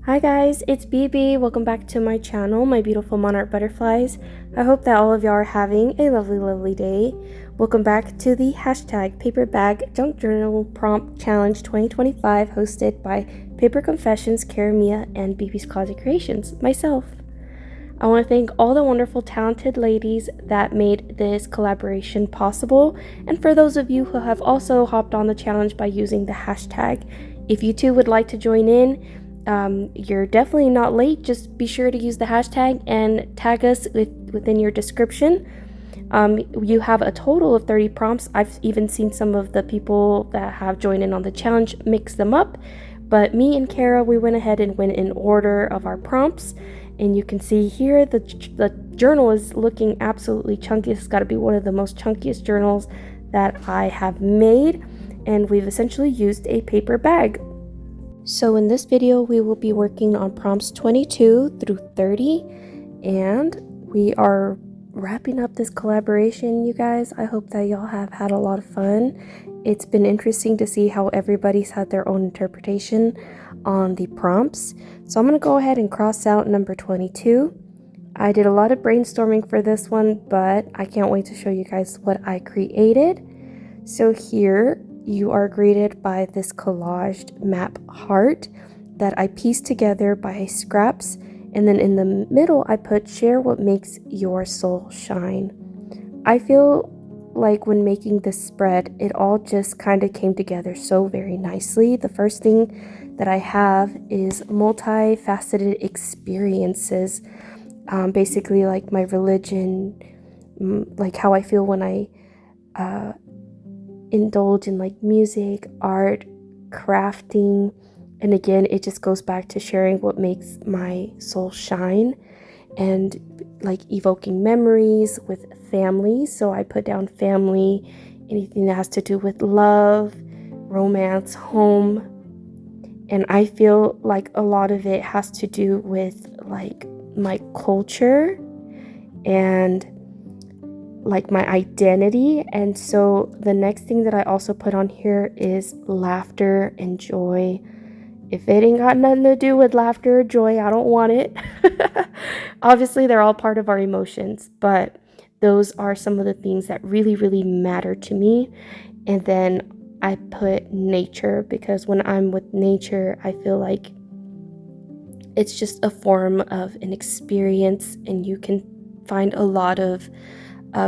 Hi guys, it's BB. Welcome back to my channel, my beautiful monarch butterflies. I hope that all of y'all are having a lovely day. Welcome back to the hashtag Paper Bag Junk Journal Prompt Challenge 2025 hosted by Paper Confessions, Karamia, and BB's Closet Creations, myself. I want to thank all the wonderful, talented ladies that made this collaboration possible, and for those of you who have also hopped on the challenge by using the hashtag. If you too would like to join in, you're definitely not late. Just be sure to use the hashtag and tag us within your description. You have a total of 30 prompts. I've even seen some of the people that have joined in on the challenge mix them up, but me and Kara, we went ahead and went in order of our prompts, and you can see here the journal is looking absolutely chunky. It's got to be one of the most chunkiest journals that I have made, and we've essentially used a paper bag. So in this video, we will be working on prompts 22 through 30, and we are wrapping up this collaboration, you guys. I hope that y'all have had a lot of fun. It's been interesting to see how everybody's had their own interpretation on the prompts. So I'm going to go ahead and cross out number 22. I did a lot of brainstorming for this one, but I can't wait to show you guys what I created. So here you are greeted by this collaged map heart that I pieced together by scraps, and then in the middle I put share what makes your soul shine. I feel like when making this spread, it all just kind of came together so very nicely. The first thing that I have is multifaceted experiences, basically like my religion, like how I feel when I indulge in like music, art, crafting, and again it just goes back to sharing what makes my soul shine and like evoking memories with family. So I put down family, anything that has to do with love, romance, home, and I feel like a lot of it has to do with like my culture and like my identity. And so the next thing that I also put on here is laughter and joy. If it ain't got nothing to do with laughter or joy, I don't want it. Obviously they're all part of our emotions, but those are some of the things that really matter to me. And then I put nature, because when I'm with nature, I feel like it's just a form of an experience, and you can find a lot of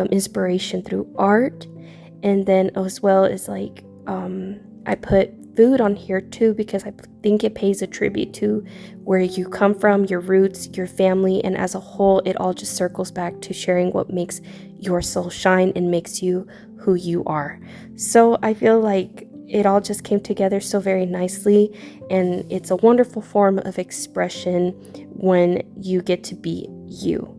inspiration through art. And then as well as like I put food on here too, because I think it pays a tribute to where you come from, your roots, your family, and as a whole it all just circles back to sharing what makes your soul shine and makes you who you are. So I feel like it all just came together so very nicely, and it's a wonderful form of expression when you get to be you.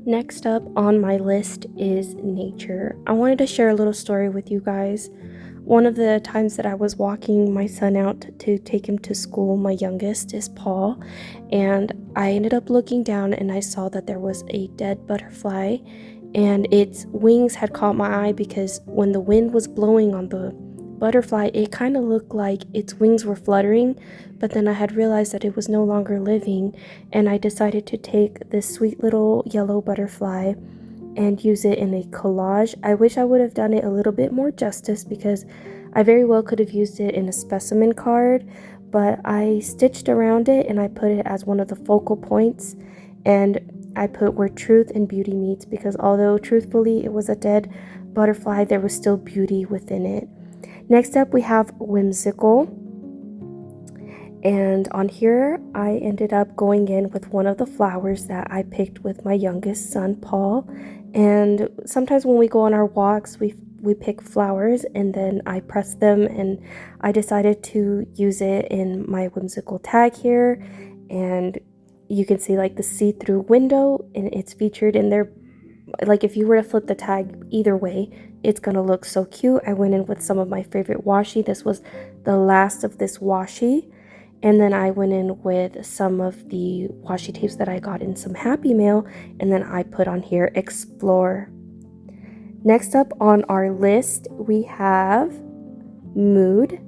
Next up on my list is nature. I wanted to share a little story with you guys. One of the times that I was walking my son out to take him to school, my youngest is Paul, and I ended up looking down and I saw that there was a dead butterfly, and its wings had caught my eye because when the wind was blowing on the butterfly, it kind of looked like its wings were fluttering, but then I had realized that it was no longer living, and I decided to take this sweet little yellow butterfly and use it in a collage. I wish I would have done it a little bit more justice, because I very well could have used it in a specimen card, but I stitched around it and I put it as one of the focal points, and I put where truth and beauty meets, because although truthfully it was a dead butterfly, there was still beauty within it. Next up we have whimsical, and on here I ended up going in with one of the flowers that I picked with my youngest son Paul. And sometimes when we go on our walks, we pick flowers and then I press them, and I decided to use it in my whimsical tag here. And you can see like the see-through window, and it's featured in there. Like if you were to flip the tag either way, it's gonna look so cute. I went in with some of my favorite washi. This was the last of this washi. And then I went in with some of the washi tapes that I got in some Happy Mail, and then I put on here explore. Next up on our list we have mood,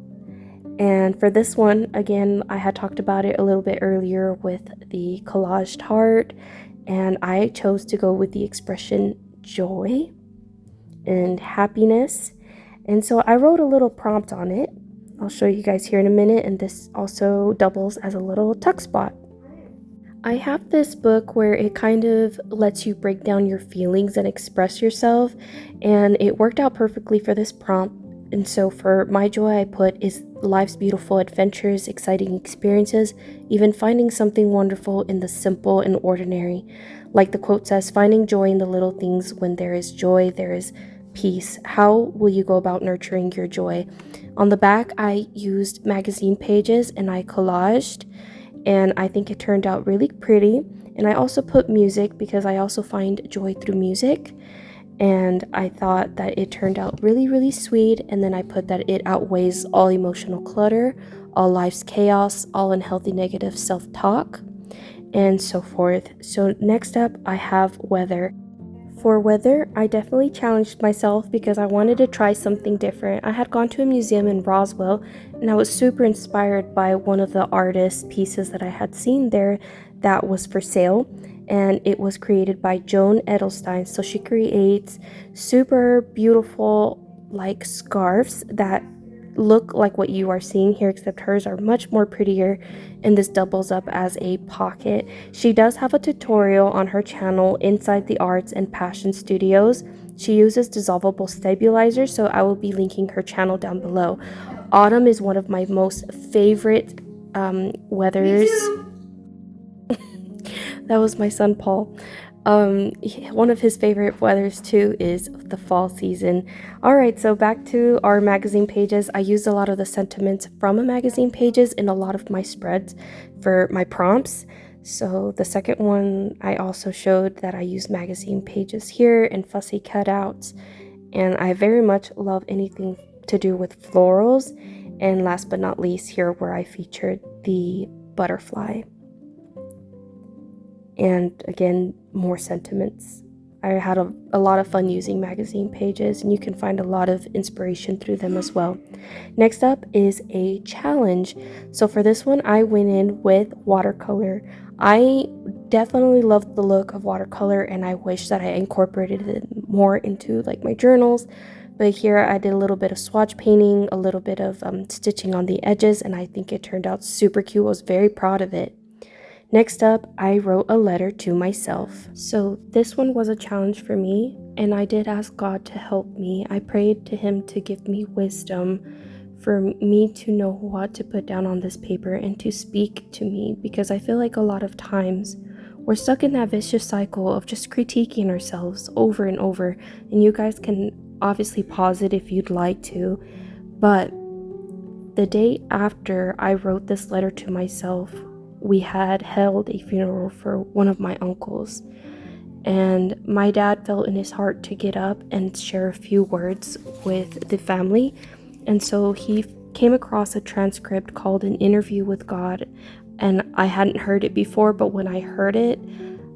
And for this one, again, I had talked about it a little bit earlier with the collaged heart, and I chose to go with the expression joy and happiness. And so I wrote a little prompt on it. I'll show you guys here in a minute, and this also doubles as a little tuck spot. I have this book where it kind of lets you break down your feelings and express yourself, and it worked out perfectly for this prompt. And so for my joy, I put is life's beautiful adventures, exciting experiences, even finding something wonderful in the simple and ordinary. Like the quote says, finding joy in the little things. When there is joy, there is peace. How will you go about nurturing your joy? On the back, I used magazine pages and I collaged, and I think it turned out really pretty. And I also put music because I also find joy through music, and I thought that it turned out really, really sweet. And then I put that it outweighs all emotional clutter, all life's chaos, all unhealthy negative self-talk, and so forth. So next up, I have weather. For weather, I definitely challenged myself because I wanted to try something different. I had gone to a museum in Roswell, and I was super inspired by one of the artist's pieces that I had seen there that was for sale, and it was created by Joan Edelstein. So she creates super beautiful like scarves that look like what you are seeing here, except hers are much more prettier, and this doubles up as a pocket. She does have a tutorial on her channel, Inside the Arts and Passion Studios. She uses dissolvable stabilizers, so I will be linking her channel down below. Autumn is one of my most favorite weathers. That was my son Paul. One of his favorite weathers too is the fall season. Alright, so back to our magazine pages. I used a lot of the sentiments from a magazine pages in a lot of my spreads for my prompts. So the second one, I also showed that I used magazine pages here and fussy cutouts. And I very much love anything to do with florals. And last but not least, here where I featured the butterfly. And again, more sentiments. I had a lot of fun using magazine pages, and you can find a lot of inspiration through them as well. Next up is a challenge. So for this one, I went in with watercolor. I definitely loved the look of watercolor, and I wish that I incorporated it more into like my journals. But here I did a little bit of swatch painting, a little bit of stitching on the edges, and I think it turned out super cute. I was very proud of it. Next up, I wrote a letter to myself. So this one was a challenge for me, and I did ask God to help me. I prayed to him to give me wisdom for me to know what to put down on this paper and to speak to me, because I feel like a lot of times we're stuck in that vicious cycle of just critiquing ourselves over and over. And you guys can obviously pause it if you'd like to, but the day after I wrote this letter to myself, we had held a funeral for one of my uncles, and my dad felt in his heart to get up and share a few words with the family. And so he came across a transcript called An Interview with God, and I hadn't heard it before, but when I heard it,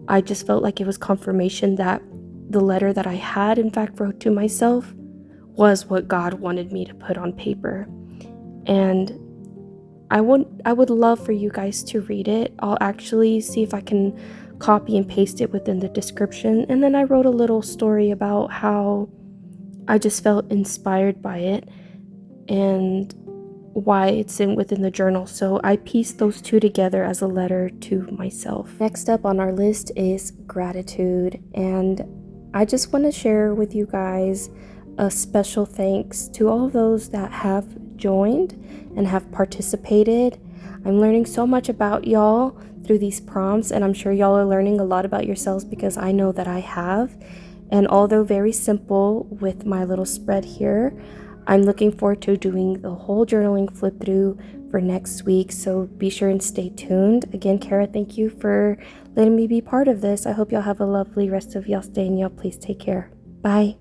I just felt like it was confirmation that the letter that I had in fact wrote to myself was what God wanted me to put on paper. And I would love for you guys to read it. I'll actually see if I can copy and paste it within the description. And then I wrote a little story about how I just felt inspired by it and why it's within the journal. So I pieced those two together as a letter to myself. Next up on our list is gratitude. And I just want to share with you guys a special thanks to all of those that have joined and have participated. I'm learning so much about y'all through these prompts, and I'm sure y'all are learning a lot about yourselves because I know that I have. And although very simple with my little spread here, I'm looking forward to doing the whole journaling flip through for next week, so be sure and stay tuned. Again, Kara, thank you for letting me be part of this. I hope y'all have a lovely rest of y'all's day, and y'all please take care. Bye.